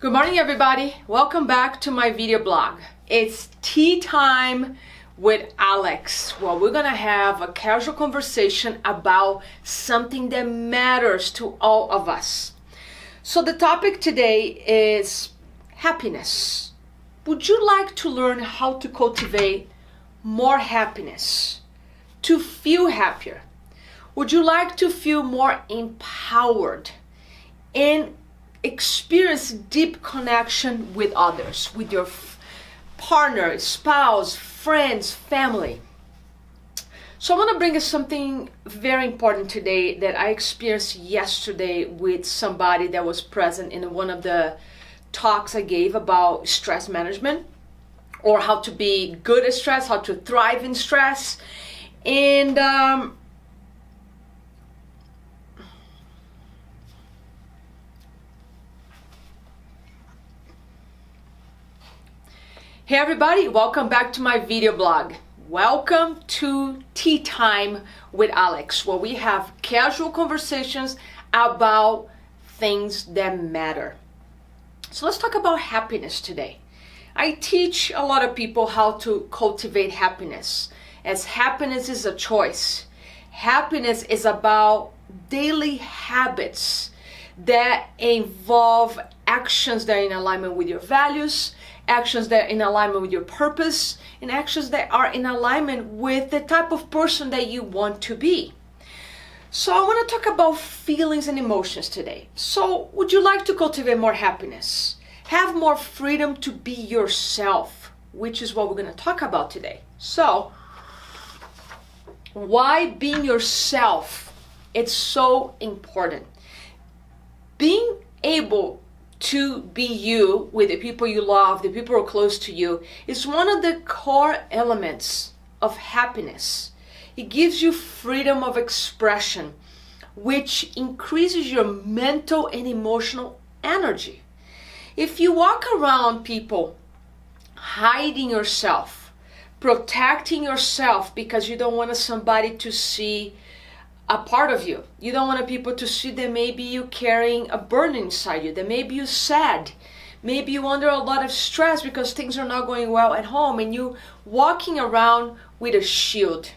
Good morning, everybody. Welcome back to my video blog. It's tea time with Alex. Well, we're gonna have a casual conversation about something that matters to all of us. So the topic today is happiness. Would you like to learn how to cultivate more happiness, to feel happier? Would you like to feel more empowered and experience deep connection with others, with your partner, spouse, friends, family? So I want to bring you something very important today that I experienced yesterday with somebody that was present in one of the talks I gave about stress management, or how to be good at stress, how to thrive in stress. And hey everybody, welcome back to my video blog. Welcome to Tea Time with Alex, where we have casual conversations about things that matter. So let's talk about happiness today. I teach a lot of people how to cultivate happiness, as happiness is a choice. Happiness is about daily habits that involve actions that are in alignment with your values, actions that are in alignment with your purpose, and actions that are in alignment with the type of person that you want to be. So I want to talk about feelings and emotions today. So would you like to cultivate more happiness? Have more freedom to be yourself, which is what we're going to talk about today. So why being yourself? It's so important. Being able to be you with the people you love, the people who are close to you, is one of the core elements of happiness. It gives you freedom of expression, which increases your mental and emotional energy. If you walk around people hiding yourself, protecting yourself because you don't want somebody to see a part of you, you don't want people to see that maybe you carrying a burden inside you, that maybe you're sad, maybe you're under a lot of stress because things are not going well at home, and you walking around with a shield,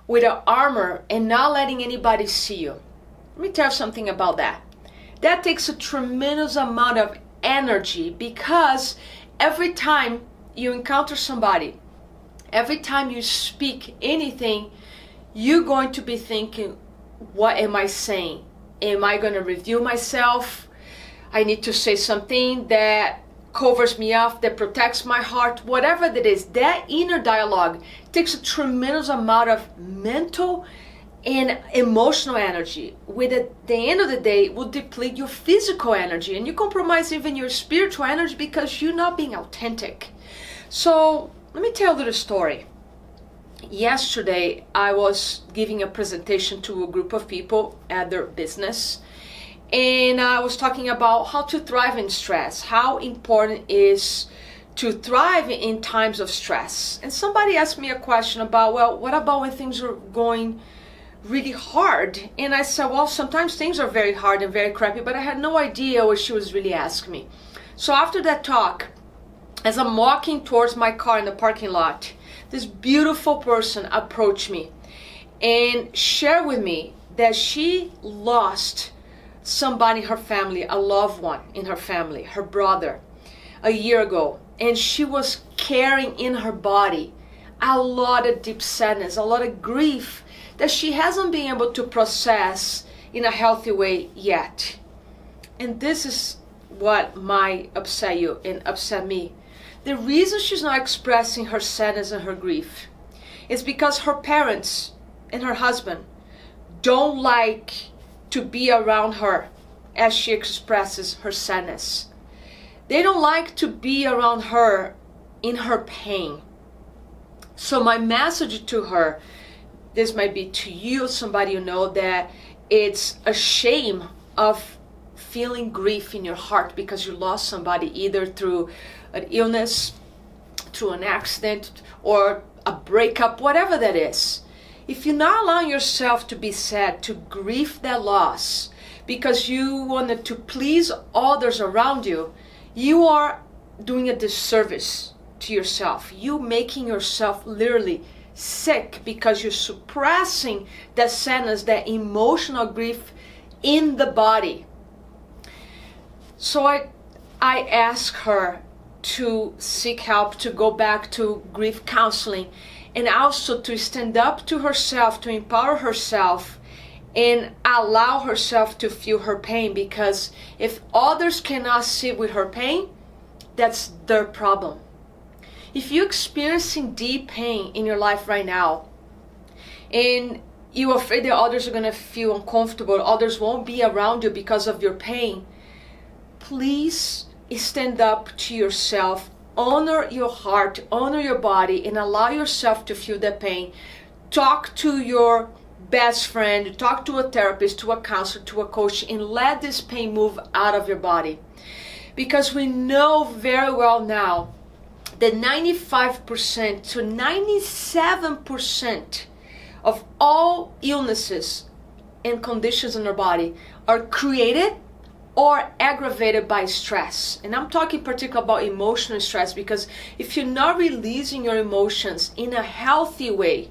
with an armor, and not letting anybody see you. Let me tell you something about that. That takes a tremendous amount of energy, because every time you encounter somebody, every time you speak anything, you're going to be thinking, what am I saying? Am I going to review myself? I need to say something that covers me up, that protects my heart, whatever that is. That inner dialogue takes a tremendous amount of mental and emotional energy, which at the end of the day will deplete your physical energy, and you compromise even your spiritual energy because you're not being authentic. So let me tell you a little story. Yesterday, I was giving a presentation to a group of people at their business, and I was talking about how to thrive in stress, how important it is to thrive in times of stress. And somebody asked me a question about, well, what about when things are going really hard? And I said, well, sometimes things are very hard and very crappy, but I had no idea what she was really asking me. So after that talk, as I'm walking towards my car in the parking lot, this beautiful person approached me and shared with me that she lost somebody in her family, a loved one in her family, her brother, a year ago. And she was carrying in her body a lot of deep sadness, a lot of grief that she hasn't been able to process in a healthy way yet. And this is what might upset you and upset me. The reason she's not expressing her sadness and her grief is because her parents and her husband don't like to be around her as she expresses her sadness. They don't like to be around her in her pain. So my message to her, this might be to you, somebody you know, that it's a shame of feeling grief in your heart because you lost somebody, either through an illness, through an accident, or a breakup, whatever that is. If you're not allowing yourself to be sad, to grieve that loss, because you wanted to please others around you, you are doing a disservice to yourself. You making yourself literally sick because you're suppressing that sadness, that emotional grief in the body. So I asked her to seek help, to go back to grief counseling, and also to stand up to herself, to empower herself and allow herself to feel her pain, because if others cannot sit with her pain, that's their problem. If you're experiencing deep pain in your life right now and you're afraid that others are going to feel uncomfortable, others won't be around you because of your pain, please stand up to yourself, honor your heart, honor your body, and allow yourself to feel the pain. Talk to your best friend, talk to a therapist, to a counselor, to a coach, and let this pain move out of your body. Because we know very well now that 95% to 97% of all illnesses and conditions in our body are created or aggravated by stress. And I'm talking particularly about emotional stress, because if you're not releasing your emotions in a healthy way,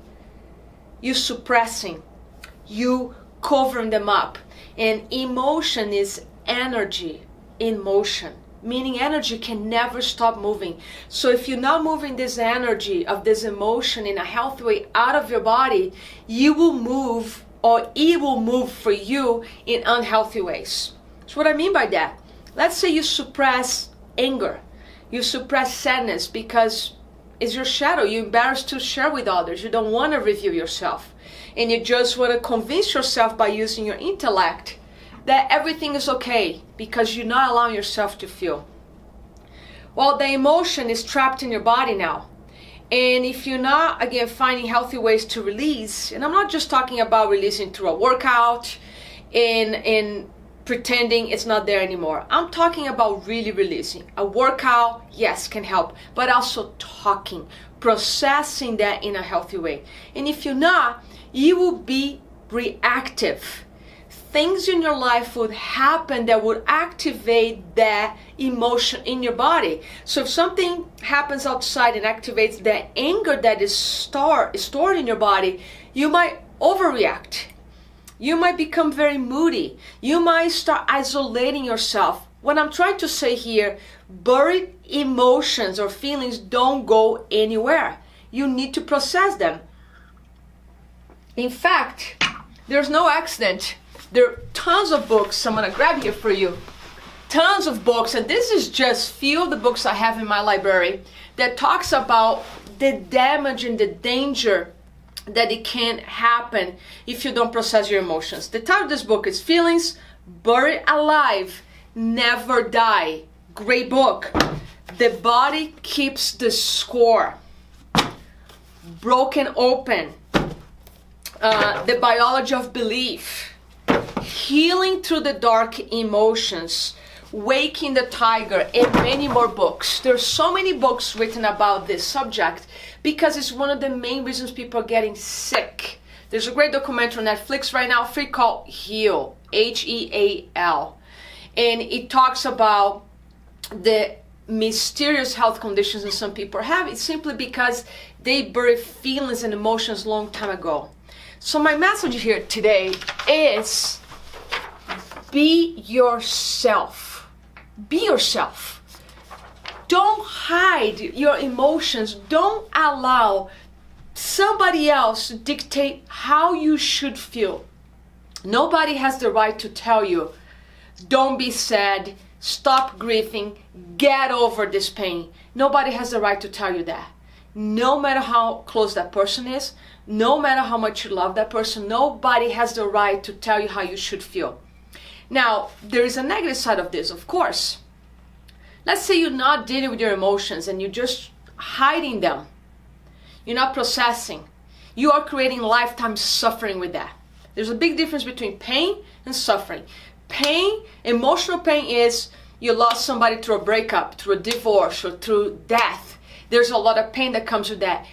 you're suppressing, you covering them up. And emotion is energy in motion, meaning energy can never stop moving. So if you're not moving this energy of this emotion in a healthy way out of your body, you will move, or it will move for you in unhealthy ways. So what I mean by that, let's say you suppress anger, you suppress sadness because it's your shadow, you're embarrassed to share with others, you don't want to reveal yourself, and you just want to convince yourself by using your intellect that everything is okay because you're not allowing yourself to feel. Well, the emotion is trapped in your body now. And if you're not, again, finding healthy ways to release, and I'm not just talking about releasing through a workout and pretending it's not there anymore. I'm talking about really releasing. A workout, yes, can help, but also talking, processing that in a healthy way. And if you're not, you will be reactive. Things in your life would happen that would activate that emotion in your body. So if something happens outside and activates that anger that is stored in your body, you might overreact. You might become very moody. You might start isolating yourself. What I'm trying to say here, buried emotions or feelings don't go anywhere. You need to process them. In fact, there's no accident. There are tons of books. I'm going to grab here for you. Tons of books. And this is just few of the books I have in my library that talks about the damage and the danger that it can happen if you don't process your emotions. The title of this book is Feelings Buried Alive, Never Die. Great book. The Body Keeps the Score. Broken Open. The Biology of Belief. Healing Through the Dark Emotions. Waking the Tiger, and many more books. There's so many books written about this subject because it's one of the main reasons people are getting sick. There's a great documentary on Netflix right now, free, called Heal, H-E-A-L. And it talks about the mysterious health conditions that some people have. It's simply because they buried feelings and emotions a long time ago. So my message here today is be yourself. Be yourself. Don't hide your emotions. Don't allow somebody else to dictate how you should feel. Nobody has the right to tell you, don't be sad, stop grieving, get over this pain. Nobody has the right to tell you that. No matter how close that person is, no matter how much you love that person, nobody has the right to tell you how you should feel. Now, there is a negative side of this, of course. Let's say you're not dealing with your emotions and you're just hiding them. You're not processing. You are creating lifetime suffering with that. There's a big difference between pain and suffering. Pain, emotional pain, is you lost somebody through a breakup, through a divorce, or through death. There's a lot of pain that comes with that.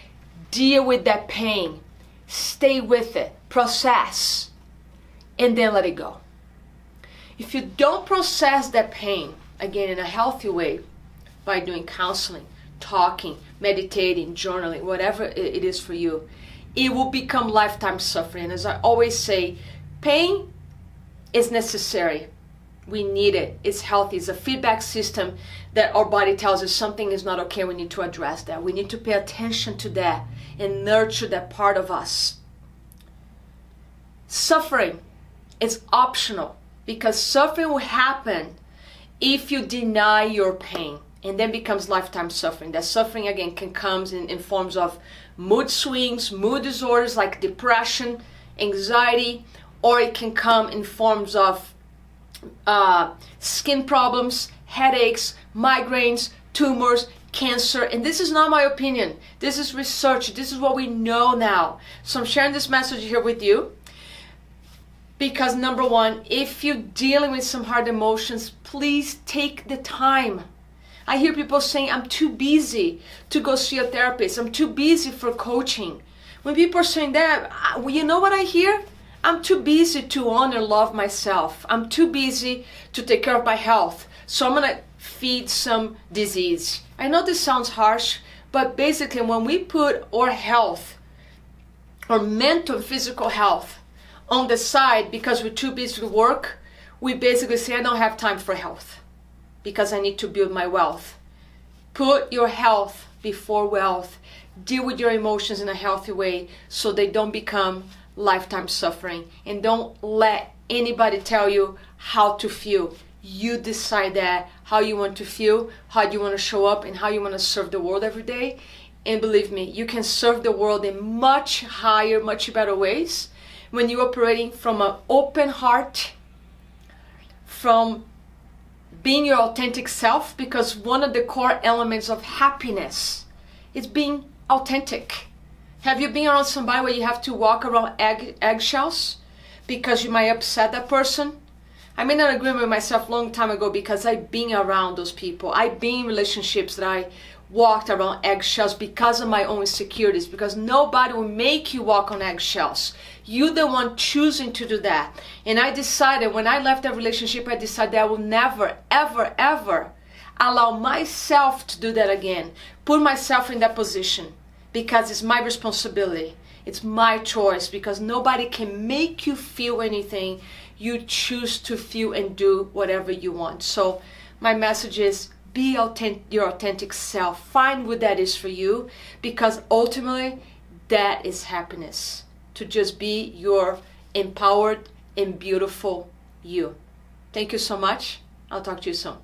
Deal with that pain. Stay with it. Process. And then let it go. If you don't process that pain, again, in a healthy way, by doing counseling, talking, meditating, journaling, whatever it is for you, it will become lifetime suffering. And as I always say, pain is necessary. We need it. It's healthy. It's a feedback system that our body tells us something is not okay. We need to address that. We need to pay attention to that and nurture that part of us. Suffering is optional, because suffering will happen if you deny your pain, and then becomes lifetime suffering. That suffering again can come in forms of mood swings, mood disorders like depression, anxiety, or it can come in forms of skin problems, headaches, migraines, tumors, cancer. And this is not my opinion. This is research. This is what we know now. So I'm sharing this message here with you because, number one, if you're dealing with some hard emotions, please take the time. I hear people saying, I'm too busy to go see a therapist. I'm too busy for coaching. When people are saying that, you know what I hear? I'm too busy to honor, love myself. I'm too busy to take care of my health. So I'm going to feed some disease. I know this sounds harsh, but basically when we put our health, our mental and physical health on the side because we're too busy to work, we basically say, I don't have time for health because I need to build my wealth. Put your health before wealth. Deal with your emotions in a healthy way so they don't become lifetime suffering. And don't let anybody tell you how to feel. You decide that, how you want to feel, how you want to show up, and how you want to serve the world every day. And believe me, you can serve the world in much higher, much better ways when you're operating from an open heart, from being your authentic self, because one of the core elements of happiness is being authentic. Have you been around somebody where you have to walk around eggshells because you might upset that person? I made an agreement with myself a long time ago because I've been around those people. I've been in relationships that I walked around eggshells because of my own insecurities, because nobody will make you walk on eggshells. You're the one choosing to do that. And I decided when I left that relationship, I decided I will never, ever, ever allow myself to do that again. Put myself in that position because it's my responsibility. It's my choice because nobody can make you feel anything. You choose to feel and do whatever you want. So my message is, be your authentic self. Find what that is for you, because ultimately that is happiness. To just be your empowered and beautiful you. Thank you so much. I'll talk to you soon.